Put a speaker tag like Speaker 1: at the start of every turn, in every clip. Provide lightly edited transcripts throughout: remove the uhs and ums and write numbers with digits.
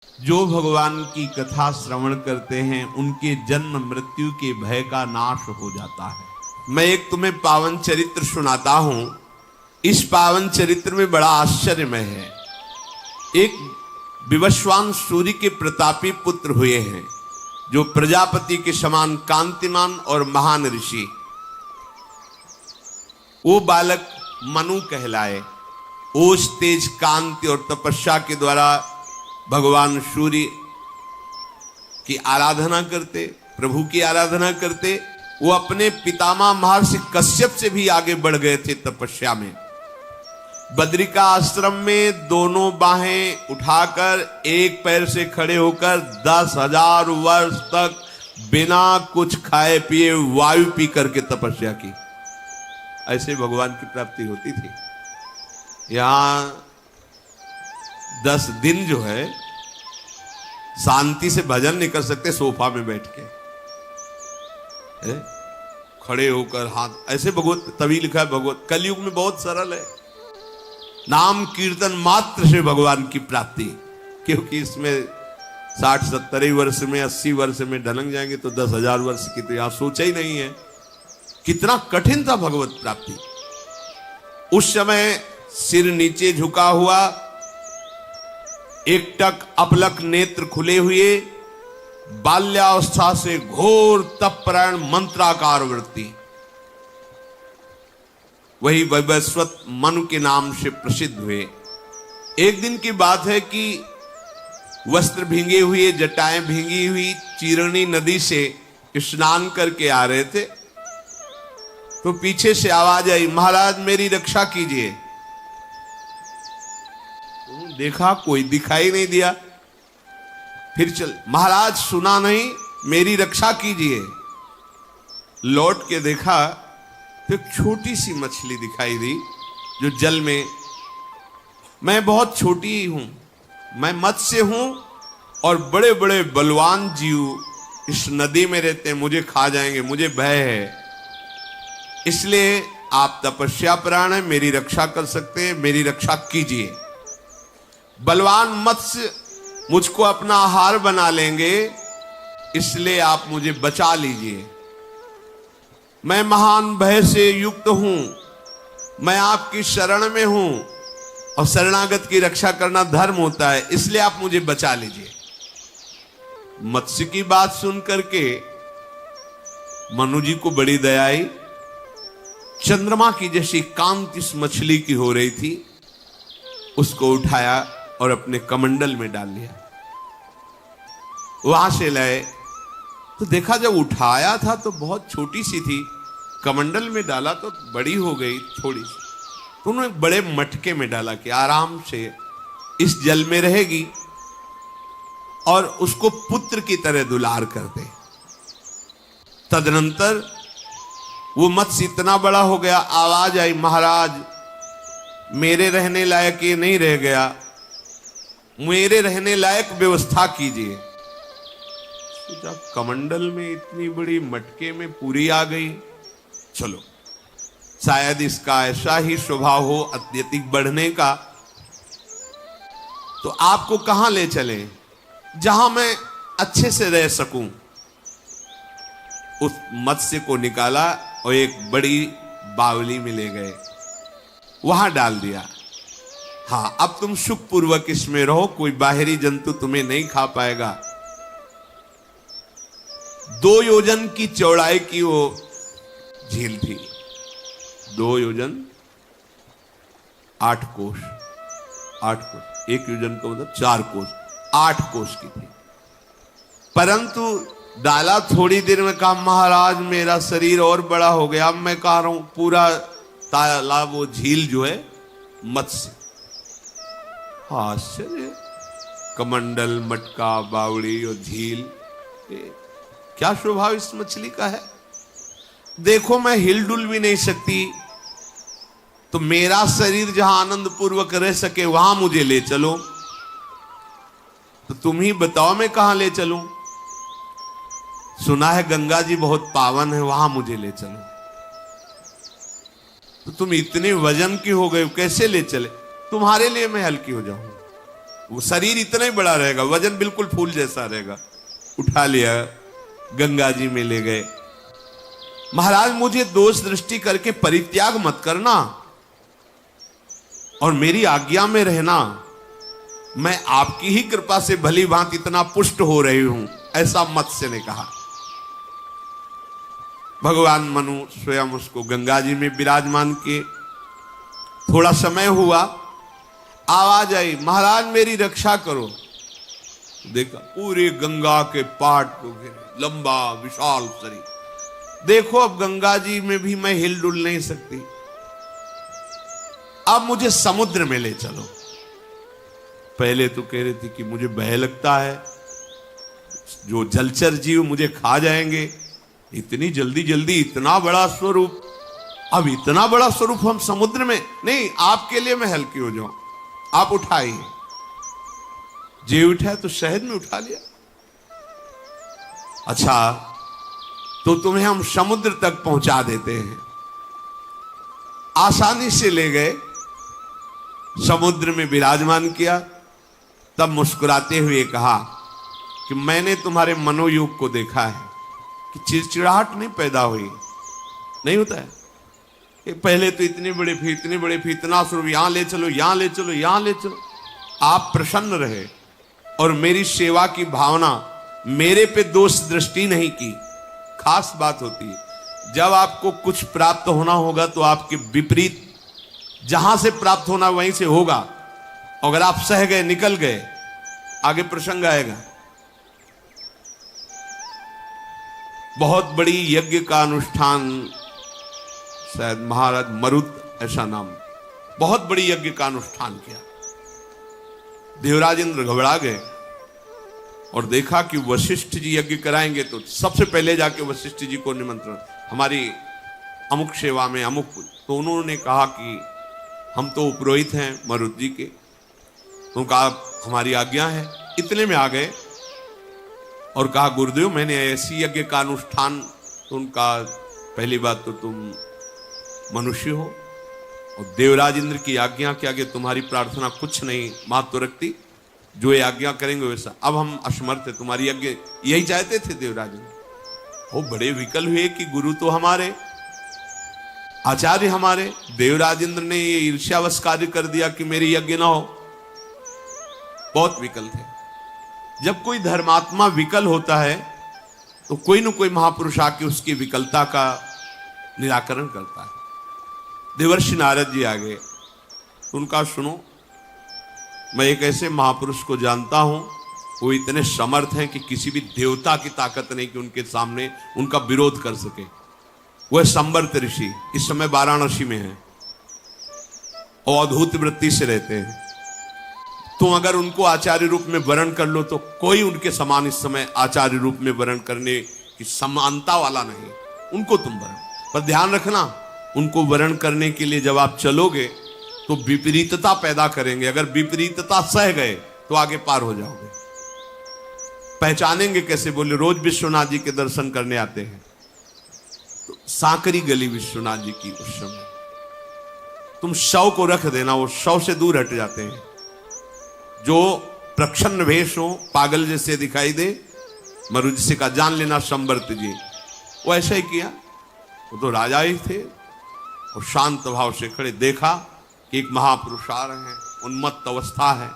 Speaker 1: जो भगवान की कथा श्रवण करते हैं उनके जन्म मृत्यु के भय का नाश हो जाता है। मैं एक तुम्हें पावन चरित्र सुनाता हूं। इस पावन चरित्र में बड़ा आश्चर्यमय है। एक विवस्वान सूर्य के प्रतापी पुत्र हुए हैं, जो प्रजापति के समान कांतिमान और महान ऋषि। वो बालक मनु कहलाए। ओज तेज कांति और तपस्या के द्वारा भगवान सूर्य की आराधना करते, प्रभु की आराधना करते। वो अपने पितामह महर्षि कश्यप से भी आगे बढ़ गए थे तपस्या में। बद्रिका आश्रम में दोनों बाहें उठाकर एक पैर से खड़े होकर 10,000 वर्ष तक बिना कुछ खाए पिए वायु पी करके तपस्या की। ऐसे भगवान की प्राप्ति होती थी। यहां 10 दिन जो है शांति से भजन नहीं कर सकते, सोफा में बैठ के खड़े होकर हाथ ऐसे। भगवत तभी लिखा है, भगवत कलयुग में बहुत सरल है, नाम कीर्तन मात्र से भगवान की प्राप्ति। क्योंकि इसमें 60-70 वर्ष में 80 वर्ष में ढलक जाएंगे तो 10,000 वर्ष की तो यहां सोचा ही नहीं है। कितना कठिन था भगवत प्राप्ति। उस समय सिर नीचे झुका हुआ, एकटक अपलक नेत्र खुले हुए, बाल्यावस्था से घोर तपपरायण मंत्राकार वृत्ति, वही वैवस्वत मनु के नाम से प्रसिद्ध हुए। एक दिन की बात है कि वस्त्र भींगे हुए, जटाएं भींगी हुई, चीरणी नदी से स्नान करके आ रहे थे तो पीछे से आवाज आई, महाराज मेरी रक्षा कीजिए। देखा कोई दिखाई नहीं दिया। फिर चल, महाराज सुना नहीं, मेरी रक्षा कीजिए। लौट के देखा तो एक छोटी सी मछली दिखाई दी जो जल में, मैं बहुत छोटी ही हूं, मैं मत्स्य हूं और बड़े बड़े बलवान जीव इस नदी में रहते हैं, मुझे खा जाएंगे, मुझे भय है। इसलिए आप तपस्या प्राण है, मेरी रक्षा कर सकते हैं, मेरी रक्षा कीजिए। बलवान मत्स्य मुझको अपना आहार बना लेंगे, इसलिए आप मुझे बचा लीजिए। मैं महान भय से युक्त हूं, मैं आपकी शरण में हूं और शरणागत की रक्षा करना धर्म होता है, इसलिए आप मुझे बचा लीजिए। मत्स्य की बात सुन करके मनु जी को बड़ी दया आई। चंद्रमा की जैसी कांति इस मछली की हो रही थी, उसको उठाया और अपने कमंडल में डाल लिया। वहां से लाए तो देखा जब उठाया था तो बहुत छोटी सी थी, कमंडल में डाला तो बड़ी हो गई थोड़ी सी। तो उन्होंने बड़े मटके में डाला कि आराम से इस जल में रहेगी और उसको पुत्र की तरह दुलार कर दे। तदनंतर वो मत्स्य इतना बड़ा हो गया, आवाज आई, महाराज मेरे रहने लायक ये नहीं रह गया, मेरे रहने लायक व्यवस्था कीजिए। जब कमंडल में इतनी बड़ी मटके में पूरी आ गई, चलो शायद इसका ऐसा ही स्वभाव हो अत्यधिक बढ़ने का, तो आपको कहां ले चले जहां मैं अच्छे से रह सकूं। उस मत्स्य को निकाला और एक बड़ी बावली में ले गए, वहां डाल दिया। हाँ, अब तुम सुखपूर्वक इसमें रहो, कोई बाहरी जंतु तुम्हें नहीं खा पाएगा। 2 योजन की चौड़ाई की वो झील थी, 2 योजन 8 कोस, 8 कोस, 1 योजन का मतलब 4 कोस, 8 कोस की थी। परंतु डाला थोड़ी देर में, कहा महाराज मेरा शरीर और बड़ा हो गया, अब मैं कह रहा हूं पूरा तालाब वो झील जो है मत्स्य। आश्चर्य, कमंडल, मटका, बावड़ी और झील, क्या स्वभाव इस मछली का है। देखो मैं हिलडुल भी नहीं सकती, तो मेरा शरीर जहां आनंद पूर्वक रह सके वहां मुझे ले चलो। तो तुम ही बताओ मैं कहां ले चलूं। सुना है गंगा जी बहुत पावन है, वहां मुझे ले चलो। तो तुम इतने वजन की हो गए, कैसे ले चले। तुम्हारे लिए मैं हल्की हो जाऊं। वो शरीर इतना ही बड़ा रहेगा, वजन बिल्कुल फूल जैसा रहेगा। उठा लिया, गंगा जी में ले गए। महाराज मुझे दोष दृष्टि करके परित्याग मत करना और मेरी आज्ञा में रहना, मैं आपकी ही कृपा से भली भांति इतना पुष्ट हो रही हूं, ऐसा मत्स्य ने कहा। भगवान मनु स्वयं उसको गंगा जी में विराजमान किए। थोड़ा समय हुआ, आवाज आई, महाराज मेरी रक्षा करो। देखा पूरे गंगा के पाट को घेरे, लंबा विशाल शरीर। देखो अब गंगा जी में भी मैं हिल डुल नहीं सकती, अब मुझे समुद्र में ले चलो। पहले तो कह रही थी कि मुझे भय लगता है, जो जलचर जीव मुझे खा जाएंगे। इतनी जल्दी जल्दी इतना बड़ा स्वरूप, अब इतना बड़ा स्वरूप हम समुद्र में नहीं, आपके लिए मैं हल्की हो जाऊं, आप उठाइए। जी उठा तो शहद में उठा लिया। अच्छा तो तुम्हें हम समुद्र तक पहुंचा देते हैं। आसानी से ले गए, समुद्र में विराजमान किया। तब मुस्कुराते हुए कहा कि मैंने तुम्हारे मनोयोग को देखा है कि चिड़चिड़ाहट नहीं पैदा हुई, नहीं होता है। पहले तो इतने बड़े फिर इतने बड़े फिर इतना स्वरूप, यहां ले चलो यहां ले चलो यहां ले चलो। आप प्रसन्न रहे और मेरी सेवा की भावना, मेरे पे दोष दृष्टि नहीं की। खास बात होती है जब आपको कुछ प्राप्त होना होगा तो आपके विपरीत जहां से प्राप्त होना वहीं से होगा। अगर आप सह गए, निकल गए, आगे प्रसंग आएगा। बहुत बड़ी यज्ञ का अनुष्ठान, शायद महाराज मरुत ऐसा नाम, बहुत बड़ी यज्ञ का अनुष्ठान किया। देवराज इंद्र घबरा गए और देखा कि वशिष्ठ जी यज्ञ कराएंगे तो सबसे पहले जाके वशिष्ठ जी को निमंत्रण, हमारी अमुक सेवा में अमुक। तो उन्होंने कहा कि हम तो पुरोहित हैं मरुत जी के, तो कहा हमारी आज्ञा है। इतने में आ गए और कहा गुरुदेव मैंने ऐसी यज्ञ का अनुष्ठान। तो उनका पहली बात तो तुम मनुष्य हो और देवराज इंद्र की आज्ञा के आगे तुम्हारी प्रार्थना कुछ नहीं महत्व रखती, जो ये आज्ञा करेंगे वैसा। अब हम असमर्थ है, तुम्हारी यज्ञ यही चाहते थे देवराज इंद्र। वो बड़े विकल हुए कि गुरु तो हमारे, आचार्य हमारे, देवराज इंद्र ने ये ईर्ष्यावश कार्य कर दिया कि मेरी यज्ञ ना हो। बहुत विकल थे। जब कोई धर्मात्मा विकल होता है तो कोई न कोई महापुरुष आके उसकी विकलता का निराकरण करता है। देवर्षि नारद जी आ गए, उनका सुनो, मैं एक ऐसे महापुरुष को जानता हूं, वो इतने समर्थ हैं कि किसी भी देवता की ताकत नहीं कि उनके सामने उनका विरोध कर सके। वह संवर्त ऋषि इस समय वाराणसी में है और अद्भुत वृत्ति से रहते हैं। तुम अगर उनको आचार्य रूप में वर्ण कर लो तो कोई उनके समान इस समय आचार्य रूप में वर्ण करने की समानता वाला नहीं, उनको तुम वर्ण। पर ध्यान रखना, उनको वर्ण करने के लिए जब आप चलोगे तो विपरीतता पैदा करेंगे। अगर विपरीतता सह गए तो आगे पार हो जाओगे। पहचानेंगे कैसे? बोले रोज विश्वनाथ जी के दर्शन करने आते हैं तो सांकरी गली विश्वनाथ जी की, उस समय तुम शव को रख देना, वो शव से दूर हट जाते हैं। जो प्रच्छन्न वेश हो, पागल जैसे दिखाई दे, मरुज से का जान लेना संवर्त जी। वो ऐसा ही किया, वो तो राजा ही थे और शांत भाव से खड़े। देखा कि एक महापुरुष आ रहे हैं, उन्मत्त अवस्था है।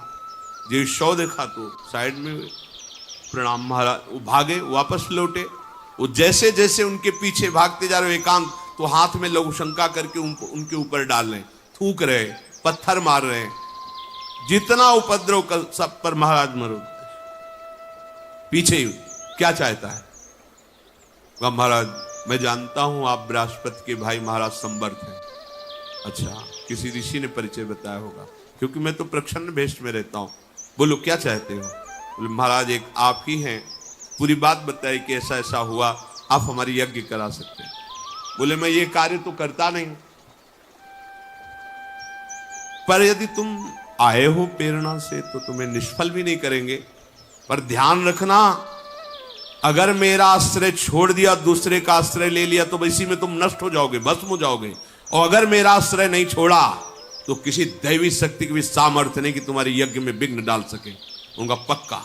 Speaker 1: जो शव देखा तो साइड में प्रणाम महाराज, वो भागे, वापस लौटे। वो जैसे जैसे उनके पीछे भागते जा रहे एकांत, तो हाथ में लघु शंका करके उनके ऊपर डाल रहे, थूक रहे, पत्थर मार रहे। जितना उपद्रव कर सब पर महाराज मरो पीछे ही। क्या चाहता है? वह महाराज मैं जानता हूं आप बृहस्पति के भाई महाराज संवर्त हैं। अच्छा, किसी ऋषि ने परिचय बताया होगा, क्योंकि मैं तो प्रच्छन्न वेश में रहता हूं। बोलो क्या चाहते हो? बोले महाराज एक आप ही हैं, पूरी बात बताई कि ऐसा ऐसा हुआ, आप हमारी यज्ञ करा सकते हैं। बोले मैं ये कार्य तो करता नहीं, पर यदि तुम आए हो प्रेरणा से तो तुम्हें निष्फल भी नहीं करेंगे। पर ध्यान रखना, अगर मेरा आश्रय छोड़ दिया, दूसरे का आश्रय ले लिया तो इसी में तुम नष्ट हो जाओगे, भस्म हो जाओगे। और अगर मेरा आश्रय नहीं छोड़ा तो किसी दैवी शक्ति की भी सामर्थ्य नहीं कि तुम्हारे यज्ञ में विघ्न डाल सके। उनका पक्का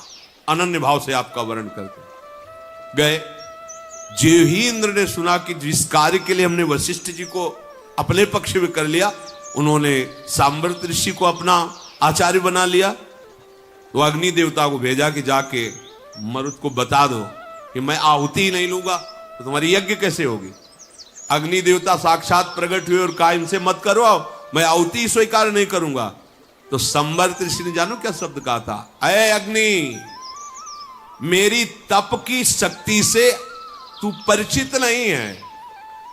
Speaker 1: अनन्य भाव से आपका वर्ण करके गए। जो ही इंद्र ने सुना कि जिस कार्य के लिए हमने वशिष्ठ जी को अपने पक्ष में कर लिया, उन्होंने सांबर्त ऋषि को अपना आचार्य बना लिया, तो अग्नि देवता को भेजा कि जाके मरुत को बता दो कि मैं आहुति ही नहीं लूंगा तो तुम्हारी यज्ञ कैसे होगी। अग्नि देवता साक्षात प्रकट हुए और कहा इनसे मत करो, मैं आहुति स्वीकार नहीं करूंगा। तो संबर्त ऋषि ने जानो क्या शब्द कहा था, अय अग्नि, मेरी तप की शक्ति से तू परिचित नहीं है,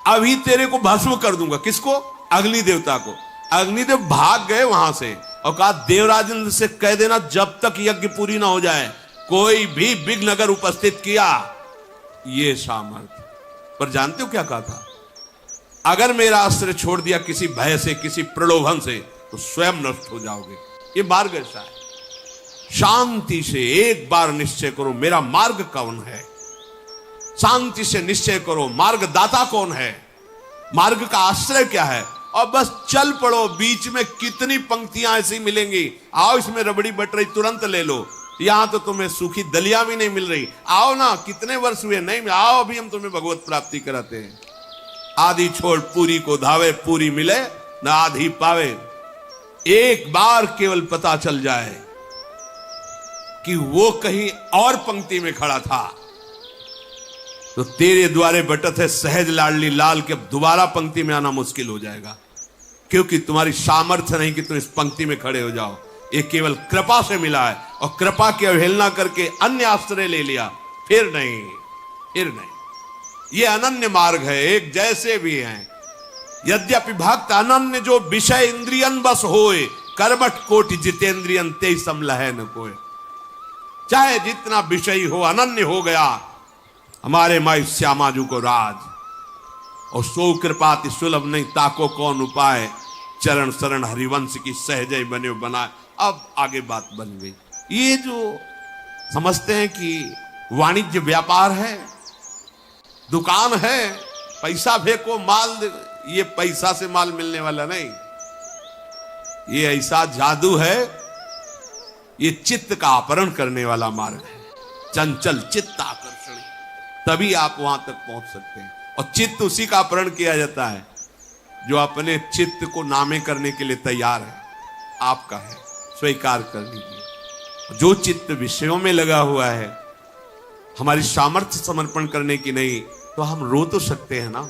Speaker 1: अभी तेरे को भस्म कर दूंगा। किसको? अग्नि देवता को। अग्निदेव भाग गए वहां से और कहा देवराजेंद्र से कह देना जब तक यज्ञ पूरी ना हो जाए कोई भी विघ्न अगर उपस्थित किया ये सामर्थ्य। पर जानते हो क्या कहा था, अगर मेरा आश्रय छोड़ दिया किसी भय से, किसी प्रलोभन से, तो स्वयं नष्ट हो जाओगे। ये मार्ग ऐसा है। शांति से एक बार निश्चय करो मेरा मार्ग कौन है, शांति से निश्चय करो मार्ग दाता कौन है, मार्ग का आश्रय क्या है, और बस चल पड़ो। बीच में कितनी पंक्तियां ऐसी मिलेंगी, आओ इसमें रबड़ी बट रही तुरंत ले लो, यहां तो तुम्हें सूखी दलिया भी नहीं मिल रही, आओ ना कितने वर्ष हुए नहीं, आओ अभी हम तुम्हें भगवत प्राप्ति कराते हैं। आधी छोड़ पूरी को धावे, पूरी मिले न आधी पावे। एक बार केवल पता चल जाए कि वो कहीं और पंक्ति में खड़ा था, तो तेरे द्वारे बटत है सहज लाडली लाल के अब दोबारा पंक्ति में आना मुश्किल हो जाएगा, क्योंकि तुम्हारी सामर्थ्य नहीं कि तुम इस पंक्ति में खड़े हो जाओ। ये केवल कृपा से मिला है, और कृपा की अवहेलना करके अन्य आश्रय ले लिया, फिर नहीं, फिर नहीं। ये अनन्य मार्ग है, एक जैसे भी हैं। यद्यपि भक्त अनन्य जो विषय इंद्रियन बस होए, करबट कोटि जितेंद्रियन ते समलह न कोय। चाहे जितना विषय हो, अनन्य हो गया हमारे माई श्यामाजू को राज, और सो कृपाति सुलभ नहीं ताको कौन उपाय, चरण शरण हरिवंश की सहजय बने बनाए। अब आगे बात बन गई। ये जो समझते हैं कि वाणिज्य व्यापार है, दुकान है, पैसा फेंको माल, ये पैसा से माल मिलने वाला नहीं, ये ऐसा जादू है, ये चित्त का अपहरण करने वाला मार्ग है। चंचल चित्त आकर्षण, तभी आप वहां तक पहुंच सकते हैं। और चित्त उसी का अपहरण किया जाता है जो अपने चित्त को नामे करने के लिए तैयार है। आपका है, स्वीकार कर लीजिए। जो चित्त विषयों में लगा हुआ है, हमारी सामर्थ्य समर्पण करने की नहीं, तो हम रो तो सकते हैं ना,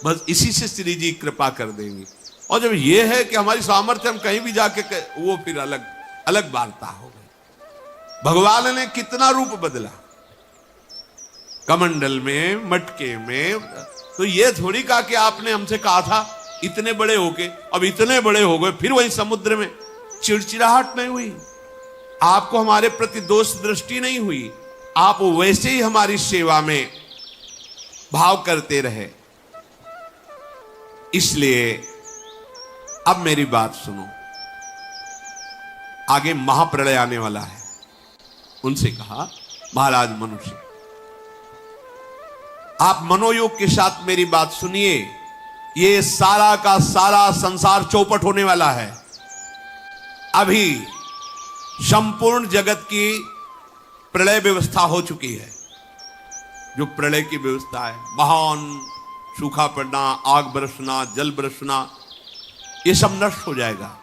Speaker 1: बस इसी से श्री जी कृपा कर देंगे। और जब ये है कि हमारी सामर्थ्य हम कहीं भी जाके वो फिर अलग अलग वार्ता हो गई। भगवान ने कितना रूप बदला, कमंडल में, मटके में। तो ये थोड़ी कहा कि आपने हमसे कहा था इतने बड़े होके, अब इतने बड़े हो गए, फिर वही समुद्र में। चिड़चिड़ाहट नहीं हुई, आपको हमारे प्रति दोष दृष्टि नहीं हुई, आप वैसे ही हमारी सेवा में भाव करते रहे। इसलिए अब मेरी बात सुनो, आगे महाप्रलय आने वाला है। उनसे कहा महाराज मनुष्य, आप मनोयोग के साथ मेरी बात सुनिए। ये सारा का सारा संसार चौपट होने वाला है। अभी संपूर्ण जगत की प्रलय व्यवस्था हो चुकी है। जो प्रलय की व्यवस्था है, महान सूखा पड़ना, आग बरसना, जल बरसना, ये सब नष्ट हो जाएगा।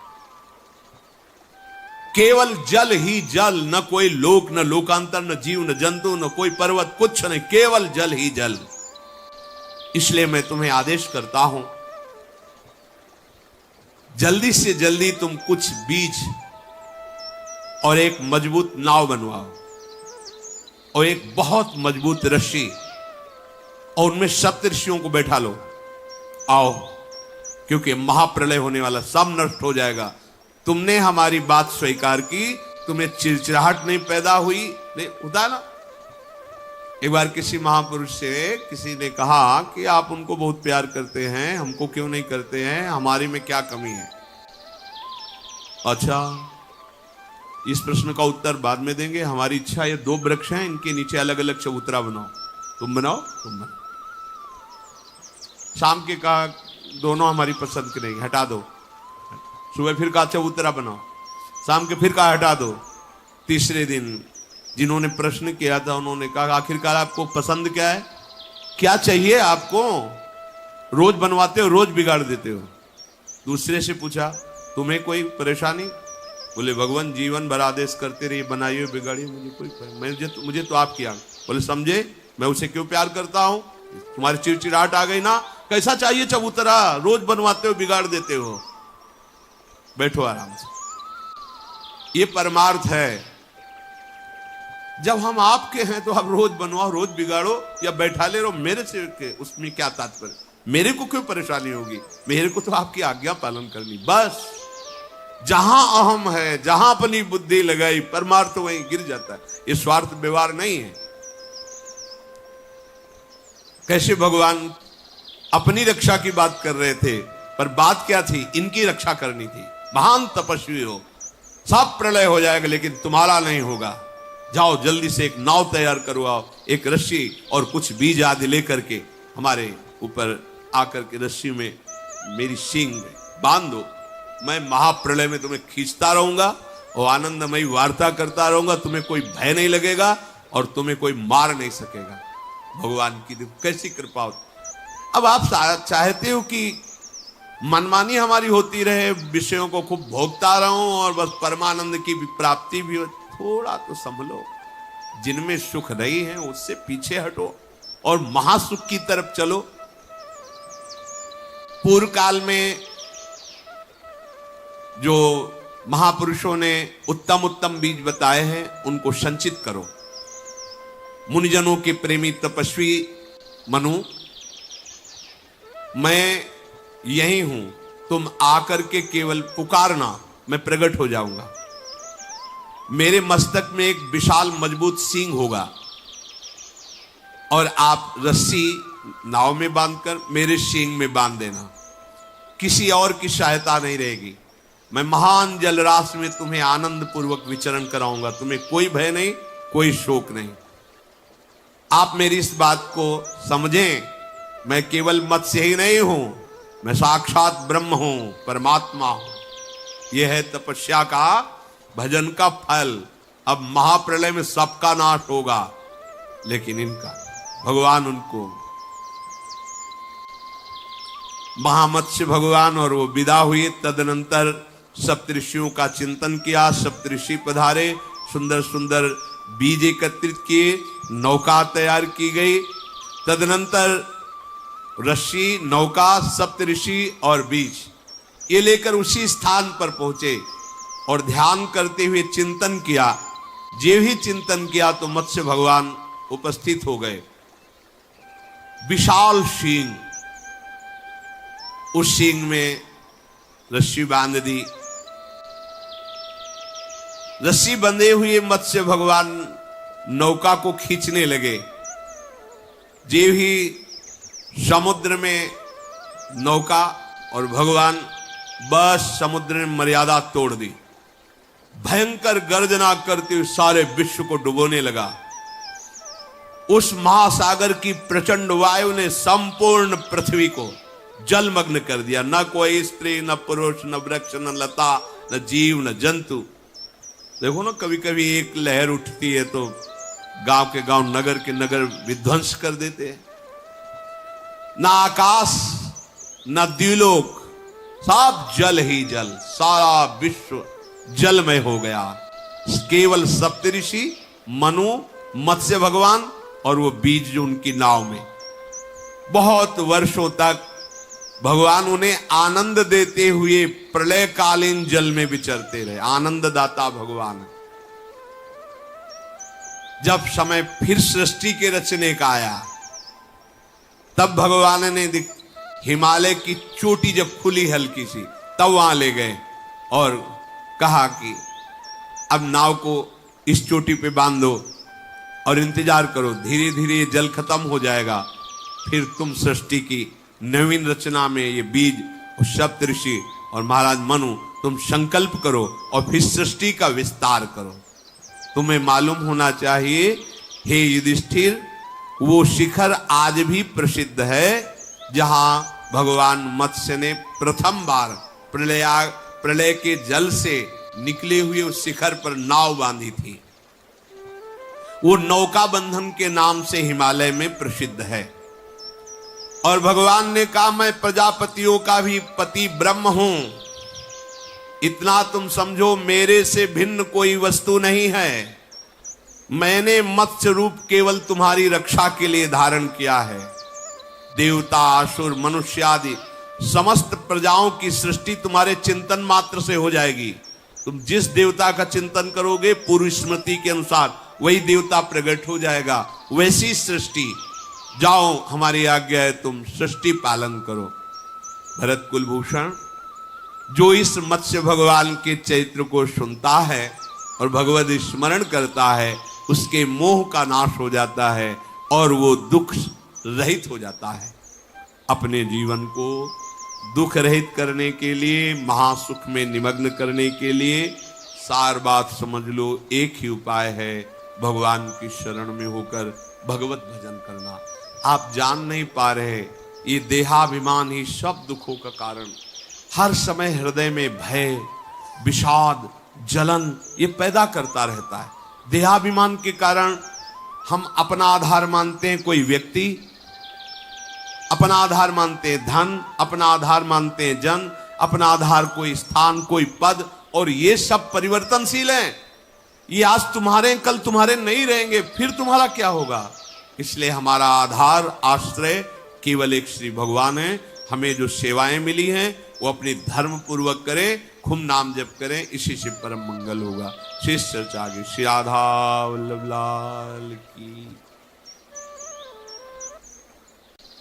Speaker 1: केवल जल ही जल, न कोई लोक, न लोकांतर, न जीव, न जंतु, न कोई पर्वत, कुछ नहीं, केवल जल ही जल। इसलिए मैं तुम्हें आदेश करता हूं, जल्दी से जल्दी तुम कुछ बीज और एक मजबूत नाव बनवाओ, और एक बहुत मजबूत रस्सी, और उनमें सप्तऋषियों को बैठा लो। आओ, क्योंकि महाप्रलय होने वाला, सब नष्ट हो जाएगा। तुमने हमारी बात स्वीकार की, तुम्हें चिड़चिड़ाहट नहीं पैदा हुई, नहीं होता ना। एक बार किसी महापुरुष से किसी ने कहा कि आप उनको बहुत प्यार करते हैं, हमको क्यों नहीं करते हैं, हमारी में क्या कमी है। अच्छा, इस प्रश्न का उत्तर बाद में देंगे। हमारी इच्छा, ये 2 वृक्ष हैं, इनके नीचे अलग अलग चबूतरा बनाओ। तुम बनाओ, तुम बनाओ। शाम के कहा दोनों हमारी पसंद के नहीं, हटा दो। सुबह फिर कहा चबूतरा बनाओ, शाम के फिर कहा हटा दो। तीसरे दिन जिन्होंने प्रश्न किया था उन्होंने कहा आखिरकार आपको पसंद क्या है, क्या चाहिए आपको, रोज बनवाते हो रोज बिगाड़ देते हो। दूसरे से पूछा तुम्हें कोई परेशानी, बोले भगवान जीवन भर आदेश करते रहिए, बनाइए बिगाड़िए, मुझे कोई मुझे तो आपकी आग। बोले समझे मैं उसे क्यों प्यार करता हूं, तुम्हारी चिड़चिड़ाहट आ गई ना, कैसा चाहिए चबूतरा, रोज बनवाते हो बिगाड़ देते हो, बैठो आराम से। ये परमार्थ है। जब हम आपके हैं तो आप रोज बनवाओ रोज बिगाड़ो या बैठा ले रहो, मेरे से के उसमें क्या तात्पर्य, मेरे को क्यों परेशानी होगी, मेरे को तो आपकी आज्ञा पालन करनी बस। जहां अहम है, जहां अपनी बुद्धि लगाई, परमार्थ वहीं गिर जाता है। ये स्वार्थ व्यवहार नहीं है। कैसे भगवान अपनी रक्षा की बात कर रहे थे, पर बात क्या थी, इनकी रक्षा करनी थी। महान तपस्वी हो, सब प्रलय हो जाएगा लेकिन तुम्हारा नहीं होगा, जाओ जल्दी से एक नाव तैयार करवाओ, एक रस्सी और कुछ बीज आदि लेकर के हमारे ऊपर आकर के रस्सी में मेरी सींग बांध दो, मैं महाप्रलय में तुम्हें खींचता रहूंगा और आनंदमयी वार्ता करता रहूंगा, तुम्हें कोई भय नहीं लगेगा और तुम्हें कोई मार नहीं सकेगा। भगवान की कैसी कृपा होती। अब आप चाहते हो कि मनमानी हमारी होती रहे, विषयों को खूब भोगता रहूं और बस परमानंद की भी प्राप्ति भी हो, थोड़ा तो संभलो, जिनमें सुख नहीं है उससे पीछे हटो और महासुख की तरफ चलो। पूर्व काल में जो महापुरुषों ने उत्तम उत्तम बीज बताए हैं उनको संचित करो। मुनिजनों के प्रेमी तपस्वी मनु, मैं यही हूं, तुम आकर के केवल पुकारना, मैं प्रकट हो जाऊंगा। मेरे मस्तक में एक विशाल मजबूत सींग होगा और आप रस्सी नाव में बांधकर मेरे सींग में बांध देना, किसी और की सहायता नहीं रहेगी। मैं महान जलराशि में तुम्हें आनंद पूर्वक विचरण कराऊंगा, तुम्हें कोई भय नहीं, कोई शोक नहीं। आप मेरी इस बात को समझें, मैं केवल मत्स्य ही नहीं हूं, मैं साक्षात ब्रह्म हूं, परमात्मा हूं। यह है तपस्या का, भजन का फल। अब महाप्रलय में सबका नाश होगा लेकिन इनका, भगवान उनको, महामत्स्य भगवान और वो विदा हुए। तदनंतर सप्तऋषियों का चिंतन किया, सप्तऋषि पधारे, सुंदर सुंदर बीज एकत्रित किए, नौका तैयार की गई। तदनंतर ऋषि, नौका, सप्तऋषि और बीज ये लेकर उसी स्थान पर पहुंचे और ध्यान करते हुए चिंतन किया। जे ही चिंतन किया तो मत्स्य भगवान उपस्थित हो गए। विशाल सींग, उस सींग में रस्सी बांध दी। रस्सी बंधे हुए मत्स्य भगवान नौका को खींचने लगे। जे ही समुद्र में नौका और भगवान बस समुद्र ने मर्यादा तोड़ दी। भयंकर गर्जना करते हुए सारे विश्व को डुबोने लगा। उस महासागर की प्रचंड वायु ने संपूर्ण पृथ्वी को जलमग्न कर दिया। न कोई स्त्री, न पुरुष, न वृक्ष, न लता, न जीव, न जंतु। देखो ना, कभी कभी एक लहर उठती है तो गांव के गांव, नगर के नगर विध्वंस कर देते हैं। ना आकाश, ना द्युलोक, सब जल ही जल, सारा विश्व जलमय हो गया। केवल सप्तऋषि, मनु, मत्स्य भगवान और वो बीज जो उनकी नाव में। बहुत वर्षों तक भगवान उन्हें आनंद देते हुए प्रलयकालीन जल में विचरते रहे। आनंद दाता भगवान। जब समय फिर सृष्टि के रचने का आया तब भगवान ने हिमालय की चोटी जब खुली हल्की सी, तब वहां ले गए और कहा कि अब नाव को इस चोटी पे बांध दो और इंतजार करो, धीरे धीरे जल खत्म हो जाएगा, फिर तुम सृष्टि की नवीन रचना में ये बीज और सप्तऋषि और महाराज मनु तुम संकल्प करो और फिर सृष्टि का विस्तार करो। तुम्हें मालूम होना चाहिए हे युधिष्ठिर, वो शिखर आज भी प्रसिद्ध है जहां भगवान मत्स्य ने प्रथम बार प्रलय के जल से निकले हुए उस शिखर पर नाव बांधी थी। वो नौका बंधन के नाम से हिमालय में प्रसिद्ध है। और भगवान ने कहा, मैं प्रजापतियों का भी पति ब्रह्म हूं, इतना तुम समझो, मेरे से भिन्न कोई वस्तु नहीं है। मैंने मत्स्य रूप केवल तुम्हारी रक्षा के लिए धारण किया है। देवता, असुर, मनुष्य आदि समस्त प्रजाओं की सृष्टि तुम्हारे चिंतन मात्र से हो जाएगी। तुम जिस देवता का चिंतन करोगे, पूर्व स्मृति के अनुसार वही देवता प्रकट हो जाएगा। वैसी सृष्टि, जाओ हमारी आज्ञा है, तुम सृष्टि पालन करो। भरत कुलभूषण, जो इस मत्स्य भगवान के चरित्र को सुनता है और भगवत स्मरण करता है, उसके मोह का नाश हो जाता है और वो दुख रहित हो जाता है। अपने जीवन को दुख रहित करने के लिए, महासुख में निमग्न करने के लिए सार बात समझ लो, एक ही उपाय है, भगवान की शरण में होकर भगवत भजन करना। आप जान नहीं पा रहे, ये देहाभिमान ही सब दुखों का कारण। हर समय हृदय में भय, विषाद, जलन ये पैदा करता रहता है। देहाभिमान के कारण हम अपना आधार मानते हैं कोई व्यक्ति, अपना आधार मानते हैं धन, अपना आधार मानते हैं जन, अपना आधार कोई स्थान, कोई पद, और ये सब परिवर्तनशील हैं। ये आज तुम्हारे, कल तुम्हारे नहीं रहेंगे, फिर तुम्हारा क्या होगा। इसलिए हमारा आधार, आश्रय केवल एक श्री भगवान है। हमें जो सेवाएं मिली हैं वो अपनी धर्म पूर्वक करें, खूब नाम जप करें, इसी से परम मंगल होगा। शेष चर्चा आगे। श्री राधा वल्लभ लाल की।